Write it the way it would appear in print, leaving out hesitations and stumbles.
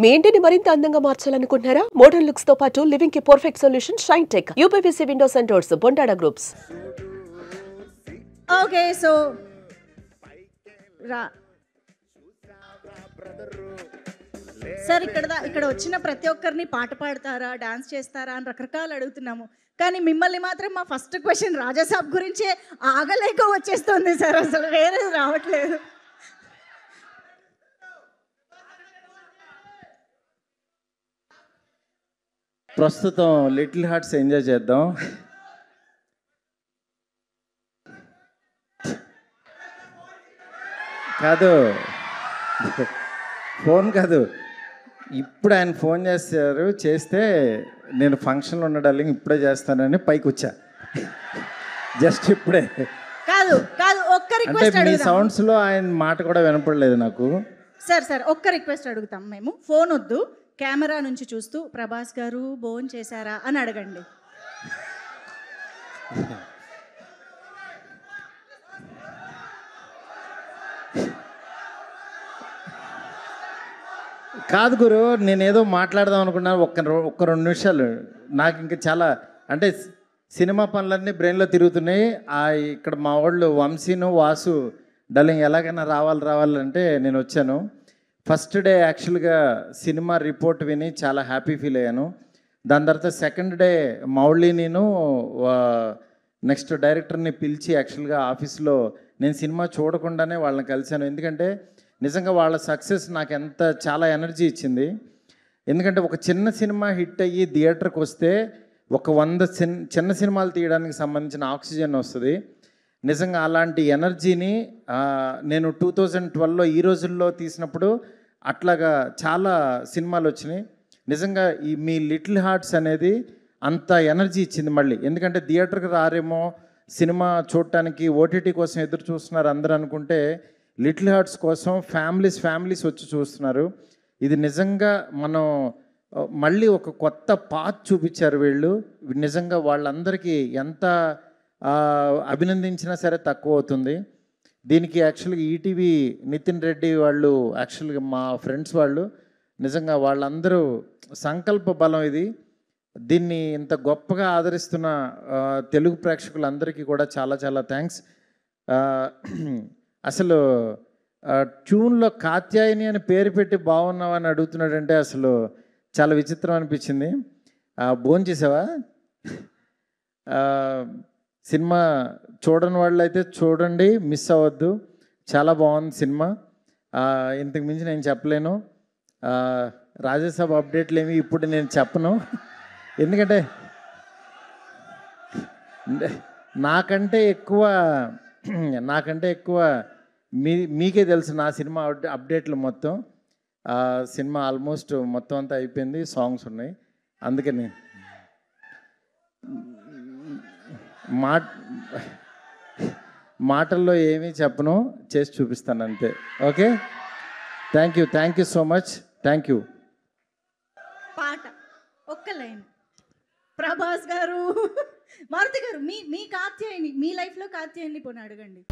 మీ ఇంటిని మరింత అందంగా మార్చాలనుకుంటున్నారా? మోడర్న్ లుక్స్ తో పాటు లివింగ్ కి perfect solution shine tech, UPVC Windows and doors, Bondada groups. Okay so sir ఇక్కడ వచ్చిన ప్రతి ఒక్కరిని పాట పాడతారా, డాన్స్ చేస్తారా అని రకరకాలు అడుగుతున్నాము. కానీ మిమ్మల్ని మాత్రం మా ఫస్ట్ క్వశ్చన్ రాజాసాబ్ గురించే ఆగలేక వచ్చేస్తుంది సార్, అసలు వేరేది రావట్లేదు. ప్రస్తుతం లిటిల్ హార్ట్స్ ఎంజాయ్ చేద్దాం. కాదు, ఫోన్ కాదు, ఇప్పుడు ఆయన ఫోన్ చేస్తే నేను ఫంక్షన్లో ఉన్న డార్లింగ్ ఇప్పుడే చేస్తానని పైకి వచ్చా. జస్ట్ ఇప్పుడే కాదు కాదు ఒక్క రిక్వెస్ట్ అంటే మీ సౌండ్స్లో ఆయన మాట కూడా వినపడలేదు నాకు. సార్ ఒక్క రిక్వెస్ట్ అడుగుతాం మేము. ఫోన్ వద్దు, కెమెరా నుంచి చూస్తూ ప్రభాస్ గారు భోజనం చేశారా అని అడగండి. కాదు గురు, నేనేదో మాట్లాడదాం అనుకున్నాను. ఒక్క 2 నిమిషాలు. నాకు ఇంకా చాలా అంటే సినిమా పనులన్నీ బ్రెయిన్లో తిరుగుతున్నాయి. ఇక్కడ మా వాళ్ళు వంశీను వాసు డార్లింగ్ ఎలాగైనా రావాలంటే నేను వచ్చాను. ఫస్ట్ డే యాక్చువల్గా సినిమా రిపోర్ట్ విని చాలా హ్యాపీ ఫీల్ అయ్యాను. దాని తర్వాత సెకండ్ డే మౌళి నేను నెక్స్ట్ డైరెక్టర్ని పిలిచి యాక్చువల్గా ఆఫీస్లో నేను సినిమా చూడకుండానే వాళ్ళని కలిశాను. ఎందుకంటే నిజంగా వాళ్ళ సక్సెస్ నాకు చాలా ఎనర్జీ ఇచ్చింది. ఎందుకంటే ఒక చిన్న సినిమా హిట్ అయ్యి థియేటర్కి వస్తే ఒక 100 చిన్న సినిమాలు తీయడానికి సంబంధించిన ఆక్సిజన్ వస్తుంది. నిజంగా అలాంటి ఎనర్జీని నేను 2012లో ఈ రోజుల్లో తీసినప్పుడు అట్లాగా చాలా సినిమాలు వచ్చినాయి. నిజంగా మీ లిటిల్ హార్ట్స్ అనేది అంత ఎనర్జీ ఇచ్చింది మళ్ళీ. ఎందుకంటే థియేటర్కి రారేమో, సినిమా చూడటానికి ఓటీటీ కోసం ఎదురు చూస్తున్నారు అందరూ అనుకుంటే లిటిల్ హార్ట్స్ కోసం ఫ్యామిలీస్ వచ్చి చూస్తున్నారు. ఇది నిజంగా మనం మళ్ళీ ఒక కొత్త పాత్ చూపించారు వీళ్ళు. నిజంగా వాళ్ళందరికీ ఎంత అభినందించినా సరే తక్కువ అవుతుంది. దీనికి యాక్చువల్గా ఈటీవీ నితిన్ రెడ్డి వాళ్ళు, యాక్చువల్గా మా ఫ్రెండ్స్ వాళ్ళు, నిజంగా వాళ్ళందరూ సంకల్ప బలం ఇది. దీన్ని ఇంత గొప్పగా ఆదరిస్తున్న తెలుగు ప్రేక్షకులందరికీ కూడా చాలా చాలా థ్యాంక్స్. అసలు ట్యూన్లో కాత్యాయని అని పేరు పెట్టి బాగున్నావని అడుగుతున్నాడంటే అసలు చాలా విచిత్రం అనిపించింది. భోజనం చేసావా? సినిమా చూడని వాళ్ళు అయితే చూడండి, మిస్ అవ్వద్దు. చాలా బాగుంది సినిమా. ఇంతకు మించి నేను చెప్పలేను. రాజాసాబ్ అప్డేట్లు ఏమి ఇప్పుడు నేను చెప్పను. ఎందుకంటే నాకంటే ఎక్కువ మీకే తెలుసు నా సినిమా అప్డేట్లు మొత్తం. సినిమా ఆల్మోస్ట్ మొత్తం అంతా అయిపోయింది, సాంగ్స్ ఉన్నాయి. అందుకని మాటల్లో ఏమీ చెప్పను, చేసి చూపిస్తాను అంతే. Okay, thank you so much. Thank you. పాట ఒక్క లైన్ ప్రభాస్ గారు, మారుతి గారు, మీ కాత్యాయని, మీ లైఫ్లో కాత్యాయని పోనీ అడగండి.